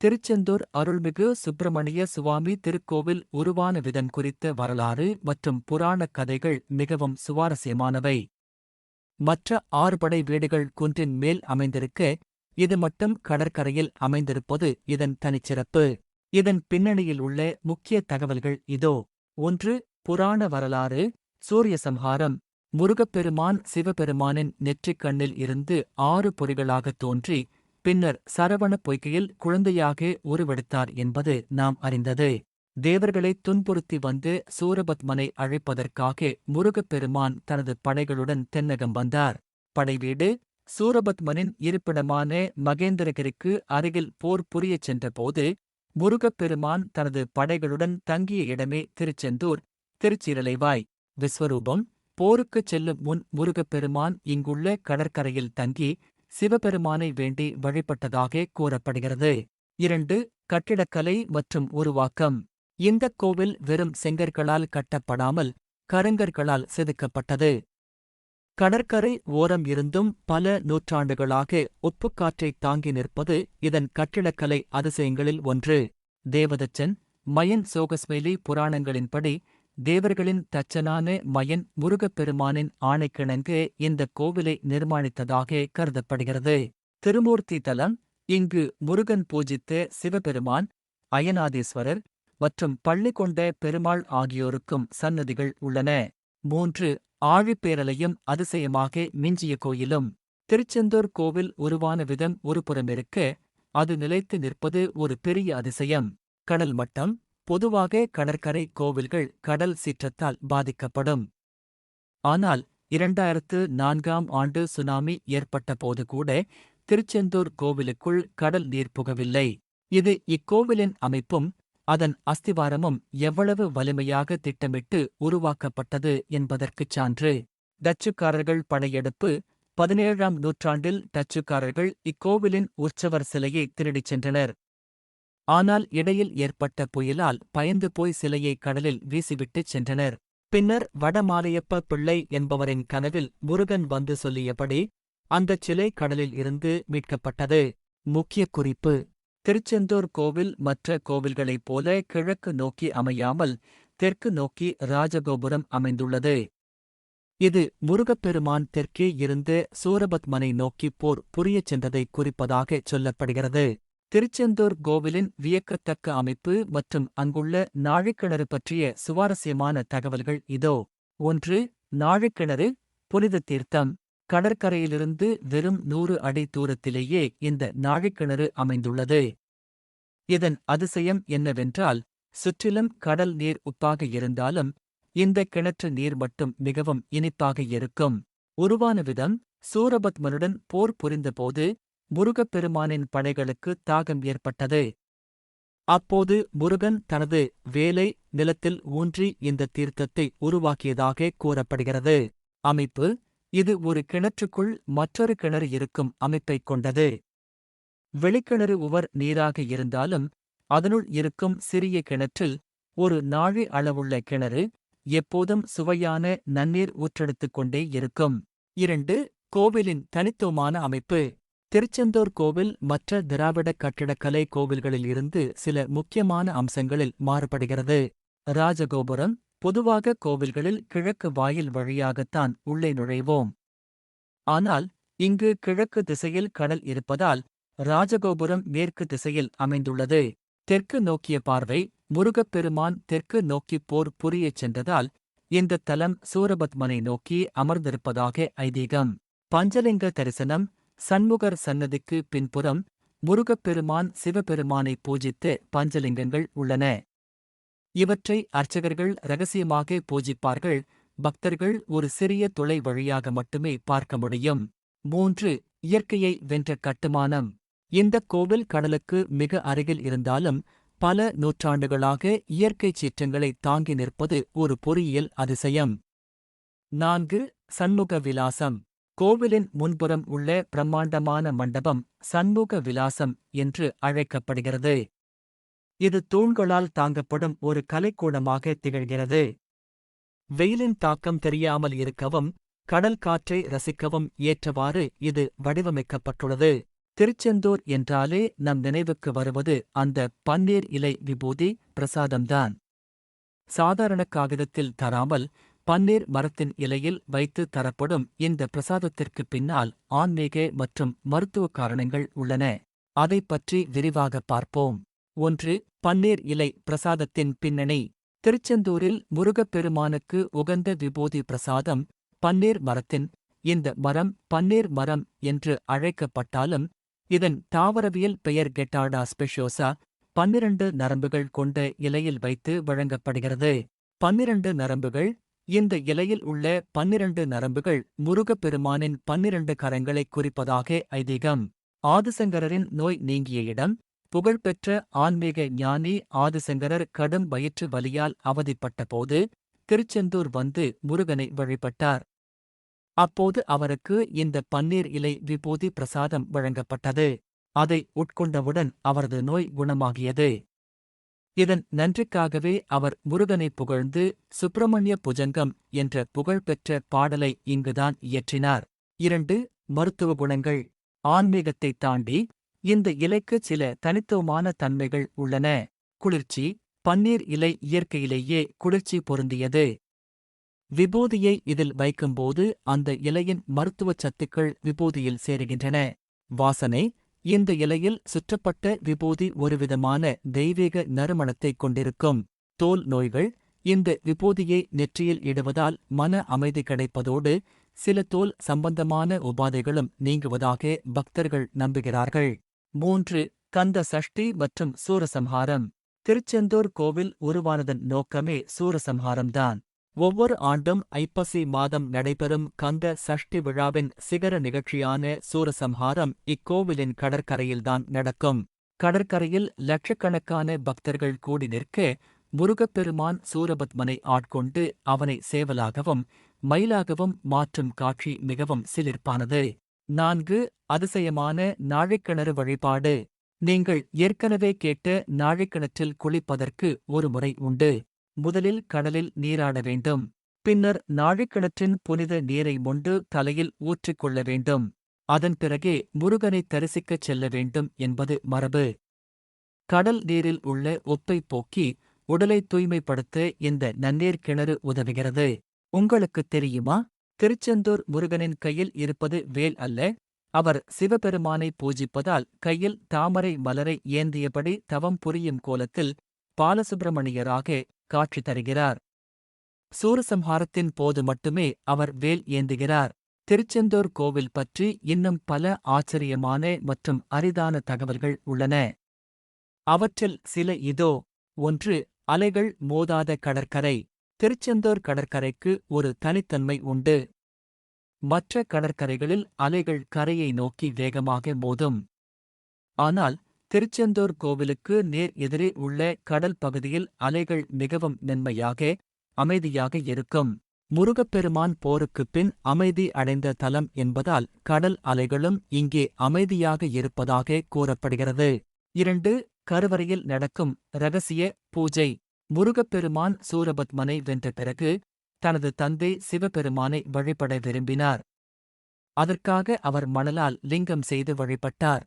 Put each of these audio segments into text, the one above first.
திருச்செந்தூர் அருள்மிகு சுப்பிரமணிய சுவாமி திருக்கோவில் உருவான விதம் குறித்த வரலாறு மற்றும் புராணக் கதைகள் மிகவும் சுவாரஸ்யமானவை. மற்ற 6 படை வீடுகள் குன்றின் மேல் அமைந்திருக்க, இது மட்டும் கடற்கரையில் அமைந்திருப்பது இதன் தனிச்சிறப்பு. இதன் பின்னணியில் உள்ள முக்கிய தகவல்கள் இதோ. 1. புராண வரலாறு. சூரிய சம்ஹாரம். முருகப்பெருமான் சிவபெருமானின் நெற்றிக்கண்ணில் இருந்து 6 பொறிகளாகத் தோன்றி பின்னர் சரவண பொய்கையில் குழந்தையாக உருவெடுத்தார் என்பது நாம் அறிந்தது. தேவர்களைத் துன்புறுத்தி வந்து சூரபத்மனை அழைப்பதற்காக முருகப்பெருமான் தனது படைகளுடன் தென்னகம் வந்தார். படைவீடு. சூரபத்மனின் இருப்பிடமான மகேந்திரகிரிக்கு அருகில் போர் புரியச் சென்றபோது முருகப்பெருமான் தனது படைகளுடன் தங்கிய இடமே திருச்செந்தூர், திருச்சீரலைவாய். விஸ்வரூபம். போருக்குச் செல்லும் முன் முருகப்பெருமான் இங்குள்ள கடற்கரையில் தங்கி சிவபெருமானை வேண்டி வழிபட்டதாக கூறப்படுகிறது. 2. கட்டிடக்கலை மற்றும் உருவாக்கம். இந்தக் கோவில் வெறும் செங்கற்களால் கட்டப்படாமல் கருங்கற்களால் செதுக்கப்பட்டது. கடற்கரை ஓரம் இருந்தும் பல நூற்றாண்டுகளாக உப்புக்காற்றைத் தாங்கி நிற்பது இதன் கட்டிடக்கலை அதிசயங்களில் ஒன்று. தேவதச்சன். மயன் சோகஸ்மெலி புராணங்களின்படி தேவர்களின் தச்சனான மயன் முருகப்பெருமானின் ஆணைக்கிணங்க இந்தக் கோவிலை நிர்மாணித்ததாக கருதப்படுகிறது. திருமூர்த்தி தலம். இங்கு முருகன் பூஜித்த சிவபெருமான், அயனாதீஸ்வரர் மற்றும் பள்ளி கொண்ட பெருமாள் ஆகியோருக்கும் சன்னதிகள் உள்ளன. 3. ஆழிப்பேரலையும் அதிசயமாக மிஞ்சிய கோயிலும். திருச்செந்தூர் கோவில் உருவான விதம் ஒருபுறமிருக்க, அது நிலைத்து நிற்பது ஒரு பெரிய அதிசயம். கடல் மட்டம். பொதுவாக கடற்கரை கோவில்கள் கடல் சீற்றத்தால் பாதிக்கப்படும். ஆனால் 2004ஆம் ஆண்டு சுனாமி ஏற்பட்டபோது கூட திருச்செந்தூர் கோவிலுக்குள் கடல் நீர் புகவில்லை. இது இக்கோவிலின் அமைப்பும் அதன் அஸ்திவாரமும் எவ்வளவு வலிமையாக திட்டமிட்டு உருவாக்கப்பட்டது என்பதற்குச் சான்று. டச்சுக்காரர்கள் படையெடுப்பு. 17ஆம் நூற்றாண்டில் டச்சுக்காரர்கள் இக்கோவிலின் உற்சவர் சிலையை திருடிச் சென்றனர். ஆனால் இடையில் ஏற்பட்ட புயலால் பயந்து போய் சிலையை கடலில் வீசிவிட்டுச் சென்றனர். பின்னர் வடமாலையப்ப பிள்ளை என்பவரின் கனவில் முருகன் வந்து சொல்லியபடி அந்தச் சிலை கடலில் இருந்து மீட்கப்பட்டது. முக்கிய குறிப்பு. திருச்செந்தூர் கோவில் மற்ற கோவில்களைப் போல கிழக்கு நோக்கி அமையாமல் தெற்கு நோக்கி ராஜகோபுரம் அமைந்துள்ளது. இது முருகப்பெருமான் தெற்கே இருந்து சூரபத்மனை நோக்கி போர் புரியச் சென்றதைக் குறிப்பதாகச் சொல்லப்படுகிறது. திருச்செந்தூர் கோவிலின் வியக்கத்தக்க அமைப்பு மற்றும் அங்குள்ள நாழிக்கிணறு பற்றிய சுவாரஸ்யமான தகவல்கள் இதோ. 1. நாழிக்கிணறு. புனித தீர்த்தம். கடற்கரையிலிருந்து வெறும் 100 அடி தூரத்திலேயே இந்த நாழிக்கிணறு அமைந்துள்ளது. இதன் அதிசயம் என்னவென்றால், சுற்றிலும் கடல் நீர் உப்பாக இருந்தாலும் இந்த கிணற்று நீர் மட்டும் மிகவும் இனிப்பாக இருக்கும். உருவான விதம். சூரபத்மனுடன் போர் புரிந்தபோது முருகப்பெருமானின் படைகளுக்கு தாகம் ஏற்பட்டது. அப்போது முருகன் தனது வேலை நிலத்தில் ஊன்றி இந்த தீர்த்தத்தை உருவாக்கியதாக கூறப்படுகிறது. அமைப்பு. இது ஒரு கிணற்றுக்குள் மற்றொரு கிணறு இருக்கும் அமைப்பைக் கொண்டது. வெளிக்கிணறு உவர் நீராக இருந்தாலும் அதனுள் இருக்கும் சிறிய கிணற்றில் ஒரு நாழி அளவுள்ள கிணறு எப்போதும் சுவையான நன்னீர் ஊற்றெடுத்துக் கொண்டே இருக்கும். 2. கோவிலின் தனித்துவமான அமைப்பு. திருச்செந்தூர் கோவில் மற்ற திராவிட கட்டிடக்கலை கோவில்களில் இருந்து சில முக்கியமான அம்சங்களில் மாறுபடுகிறது. ராஜகோபுரம். பொதுவாக கோவில்களில் கிழக்கு வாயில் வழியாகத்தான் உள்ளே நுழைவோம். ஆனால் இங்கு கிழக்கு திசையில் கடல் இருப்பதால் ராஜகோபுரம் மேற்கு திசையில் அமைந்துள்ளது. தெற்கு நோக்கிய பார்வை. முருகப்பெருமான் தெற்கு நோக்கிப் போர் புரியச் சென்றதால் இந்தத் தலம் சூரபத்மனை நோக்கி அமர்ந்திருப்பதாக ஐதீகம். பஞ்சலிங்க தரிசனம். சண்முகர் சன்னதிக்கு பின்புறம் முருகப்பெருமான் சிவபெருமானை பூஜித்த பஞ்சலிங்கங்கள் உள்ளன. இவற்றை அர்ச்சகர்கள் இரகசியமாக பூஜிப்பார்கள். பக்தர்கள் ஒரு சிறிய துளை வழியாக மட்டுமே பார்க்க முடியும். 3. இயற்கையை வென்ற கட்டுமானம். இந்தக் கோவில் கடலுக்கு மிக அருகில் இருந்தாலும் பல நூற்றாண்டுகளாக இயற்கைச் சீற்றங்களை தாங்கி நிற்பது ஒரு பொறியியல் அதிசயம். 4. சண்முக விலாசம். கோவிலின் முன்புறம் உள்ள பிரம்மாண்டமான மண்டபம் சண்முக விலாசம் என்று அழைக்கப்படுகிறது. இது தூண்களால் தாங்கப்படும் ஒரு கலைக்கூடமாக திகழ்கிறது. வெயிலின் தாக்கம் தெரியாமல் இருக்கவும் கடல் காற்றை ரசிக்கவும் ஏற்றவாறு இது வடிவமைக்கப்பட்டுள்ளது. திருச்செந்தூர் என்றாலே நம் நினைவுக்கு வருவது அந்த பன்னீர் இலை விபூதி பிரசாதம்தான். சாதாரண காகிதத்தில் தராமல் பன்னீர் மரத்தின் இலையில் வைத்து தரப்படும் இந்த பிரசாதத்திற்கு பின்னால் ஆன்மீக மற்றும் மருத்துவ காரணங்கள் உள்ளன. அதைப் பற்றி விரிவாக பார்ப்போம். 1. பன்னீர் இலை பிரசாதத்தின் பின்னணி. திருச்செந்தூரில் முருகப்பெருமானுக்கு உகந்த விபூதி பிரசாதம் பன்னீர் மரத்தின். இந்த மரம் பன்னீர் மரம் என்று அழைக்கப்பட்டாலும் இதன் தாவரவியல் பெயர் கெட்டாடா ஸ்பெஷோசா 12 நரம்புகள் கொண்ட இலையில் வைத்து வழங்கப்படுகிறது. 12 நரம்புகள். இந்த இலையில் உள்ள 12 நரம்புகள் முருகப்பெருமானின் 12 கரங்களைக் குறிப்பதாக ஐதீகம். ஆதிசங்கரரின் நோய் நீங்கிய இடம். புகழ்பெற்ற ஆன்மீக ஞானி ஆதிசங்கரர் கடும் வயிற்று வலியால் அவதிப்பட்டபோது திருச்செந்தூர் வந்து முருகனை வழிபட்டார். அப்போது அவருக்கு இந்த பன்னீர் இலை விபூதி பிரசாதம் வழங்கப்பட்டது. அதை உட்கொண்டவுடன் அவரது நோய் குணமாகியது. இதன் நன்றிக்காகவே அவர் முருகனை புகழ்ந்து சுப்பிரமணிய புஜங்கம் என்ற புகழ்பெற்ற பாடலை இங்குதான் இயற்றினார். 2. மருத்துவ குணங்கள். ஆன்மீகத்தைத் தாண்டி இந்த இலைக்கு சில தனித்துவமான தன்மைகள் உள்ளன. குளிர்ச்சி. பன்னீர் இலை இயற்கையிலேயே குளிர்ச்சி பொருந்தியது. விபூதியை இதில் வைக்கும்போது அந்த இலையின் மருத்துவச் சத்துக்கள் விபூதியில் சேருகின்றன. வாசனை. இந்த இலையில் சுற்றப்பட்ட விபூதி ஒருவிதமான தெய்வீக நறுமணத்தைக் கொண்டிருக்கும். தோல் நோய்கள். இந்த விபூதியை நெற்றியில் இடுவதால் மன அமைதி கிடைப்பதோடு சில தோல் சம்பந்தமான உபாதைகளும் நீங்குவதாக பக்தர்கள் நம்புகிறார்கள். 3. கந்த சஷ்டி மற்றும் சூரசம்ஹாரம். திருச்செந்தூர் கோவில் உருவானதன் நோக்கமே சூரசம்ஹாரம்தான். ஒவ்வொரு ஆண்டும் ஐப்பசி மாதம் நடைபெறும் கந்த சஷ்டி விழாவின் சிகர நிகழ்ச்சியான சூரசம்ஹாரம் இக்கோவிலின் கடற்கரையில்தான் நடக்கும். கடற்கரையில் லட்சக்கணக்கான பக்தர்கள் கூடி நிற்க முருகப்பெருமான் சூரபத்மனை ஆட்கொண்டு அவனை சேவலாகவும் மயிலாகவும் மாற்றும் காட்சி மிகவும் சிலிர்ப்பானது. 4. அதிசயமான நாழிக்கிணறு வழிபாடு. நீங்கள் ஏற்கனவே கேட்ட நாழிக்கிணற்றில் குளிப்பதற்கு ஒரு முறை உண்டு. முதலில் கடலில் நீராட வேண்டும். பின்னர் நாழிக்கிணற்றின் புனித நீரை மொண்டு தலையில் ஊற்றிக்கொள்ள வேண்டும். அதன் பிறகே முருகனை தரிசிக்கச் செல்ல வேண்டும் என்பது மரபு. கடல் நீரில் உள்ள உப்பை போக்கி உடலை தூய்மைப்படுத்த இந்த நன்னீர் கிணறு உதவுகிறது. உங்களுக்குத் தெரியுமா? திருச்செந்தூர் முருகனின் கையில் இருப்பது வேல் அல்ல. அவர் சிவபெருமானை பூஜிப்பதால் கையில் தாமரை மலரை ஏந்தியபடி தவம் புரியும் கோலத்தில் பாலசுப்பிரமணியராக காட்சி தருகிறார். சூரசம்ஹாரத்தின் போது மட்டுமே அவர் வேல் ஏந்துகிறார். திருச்செந்தூர் கோவில் பற்றி இன்னும் பல ஆச்சரியமான மற்றும் அரிதான தகவல்கள் உள்ளன. அவற்றில் சில இதோ. 1. அலைகள் மோதாத கடற்கரை. திருச்செந்தூர் கடற்கரைக்கு ஒரு தனித்தன்மை உண்டு. மற்ற கடற்கரைகளில் அலைகள் கரையை நோக்கி வேகமாக மோதும். ஆனால் திருச்செந்தூர் கோவிலுக்கு நேர் எதிரே உள்ள கடல் பகுதியில் அலைகள் மிகவும் மென்மையாக அமைதியாக இருக்கும். முருகப்பெருமான் போருக்குப் பின் அமைதி அடைந்த தலம் என்பதால் கடல் அலைகளும் இங்கே அமைதியாக இருப்பதாக கூறப்படுகிறது. 2. கருவறையில் நடக்கும் இரகசிய பூஜை. முருகப்பெருமான் சூரபத்மனை வென்ற பிறகு தனது தந்தை சிவபெருமானை வழிபட விரும்பினார். அதற்காக அவர் மணலால் லிங்கம் செய்து வழிபட்டார்.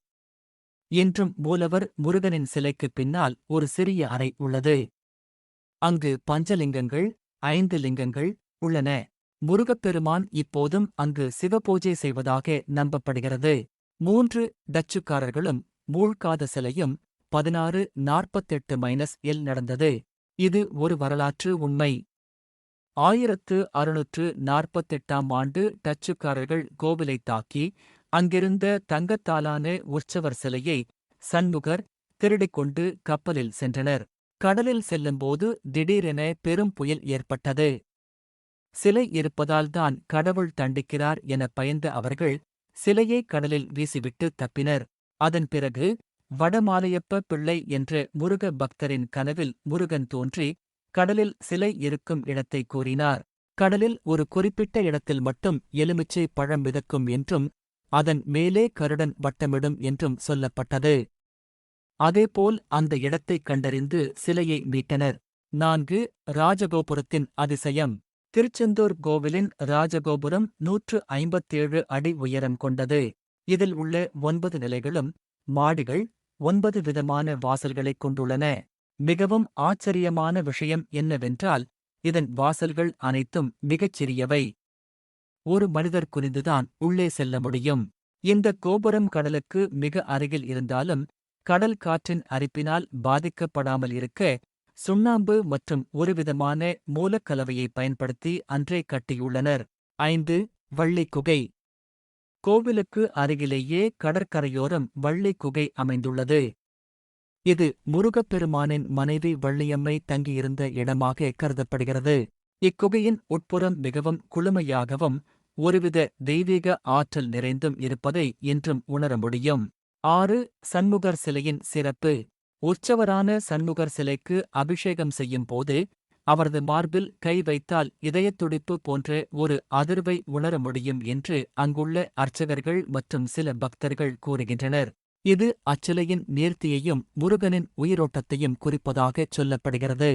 இன்றும் மூலவர் முருகனின் சிலைக்குப் பின்னால் ஒரு சிறிய அறை உள்ளது. அங்கு பஞ்சலிங்கங்கள் 5 லிங்கங்கள் உள்ளன. முருகப்பெருமான் இப்போதும் அங்கு சிவபூஜை செய்வதாக நம்பப்படுகிறது. 3. டச்சுக்காரர்களும் மூழ்காத சிலையும் 1648 நடந்தது. இது ஒரு வரலாற்று உண்மை. 1648 ஆண்டு டச்சுக்காரர்கள் கோவிலைத் தாக்கி அங்கிருந்த தங்கத்தாலான உற்சவர் சிலையை சண்முகர் திருடிக்கொண்டு கப்பலில் சென்றனர். கடலில் செல்லும்போது திடீரென பெரும் புயல் ஏற்பட்டது. சிலை இருப்பதால்தான் கடவுள் தண்டிக்கிறார் என பயந்த அவர்கள் சிலையை கடலில் வீசிவிட்டு தப்பினர். அதன் பிறகு வடமாலையப்ப பிள்ளை என்ற முருக பக்தரின் கனவில் முருகன் தோன்றி கடலில் சிலை இருக்கும் இடத்தை கூறினார். கடலில் ஒரு குறிப்பிட்ட இடத்தில் மட்டும் எலுமிச்சை பழம் மிதக்கும் என்றும் அதன் மேலே கருடன் வட்டமிடும் என்றும் சொல்லப்பட்டது. அதேபோல் அந்த இடத்தைக் கண்டறிந்து சிலையை மீட்டனர். 4. ராஜகோபுரத்தின் அதிசயம். திருச்செந்தூர் கோவிலின் ராஜகோபுரம் 157 அடி உயரம் கொண்டது. இதில் உள்ள 9 நிலைகளும் மாடிகள் 9 விதமான வாசல்களைக் கொண்டுள்ளன. மிகவும் ஆச்சரியமான விஷயம் என்னவென்றால் இதன் வாசல்கள் அனைத்தும் மிகச் சிறியவை. ஒரு மனிதர் குனிந்துதான் உள்ளே செல்ல முடியும். இந்த கோபுரம் கடலுக்கு மிக அருகில் இருந்தாலும் கடல் காற்றின் அரிப்பினால் பாதிக்கப்படாமல் இருக்க சுண்ணாம்பு மற்றும் ஒருவிதமான மூலக்கலவையை பயன்படுத்தி அன்றே கட்டியுள்ளனர். 5. வள்ளிக் குகை. கோவிலுக்கு அருகிலேயே கடற்கரையோரம் வள்ளிக் குகை அமைந்துள்ளது. இது முருகப்பெருமானின் மனைவி வள்ளியம்மை தங்கியிருந்த இடமாக கருதப்படுகிறது. இக்குகையின் உட்புறம் மிகவும் குளுமையாகவும் ஒருவித தெய்வீக ஆற்றல் நிறைந்தும் இருப்பதை இன்றும் உணர முடியும். 6. சண்முகர் சிலையின் சிறப்பு. உற்சவரான சண்முகர் சிலைக்கு அபிஷேகம் செய்யும் போது அவரது மார்பில் கை வைத்தால் இதயத்துடிப்பு போன்ற ஒரு அதிர்வை உணர முடியும் என்று அங்குள்ள அர்ச்சகர்கள் மற்றும் சில பக்தர்கள் கூறுகின்றனர். இது அச்சிலையின் நேர்த்தியையும் முருகனின் உயிரோட்டத்தையும் குறிப்பதாகச் சொல்லப்படுகிறது.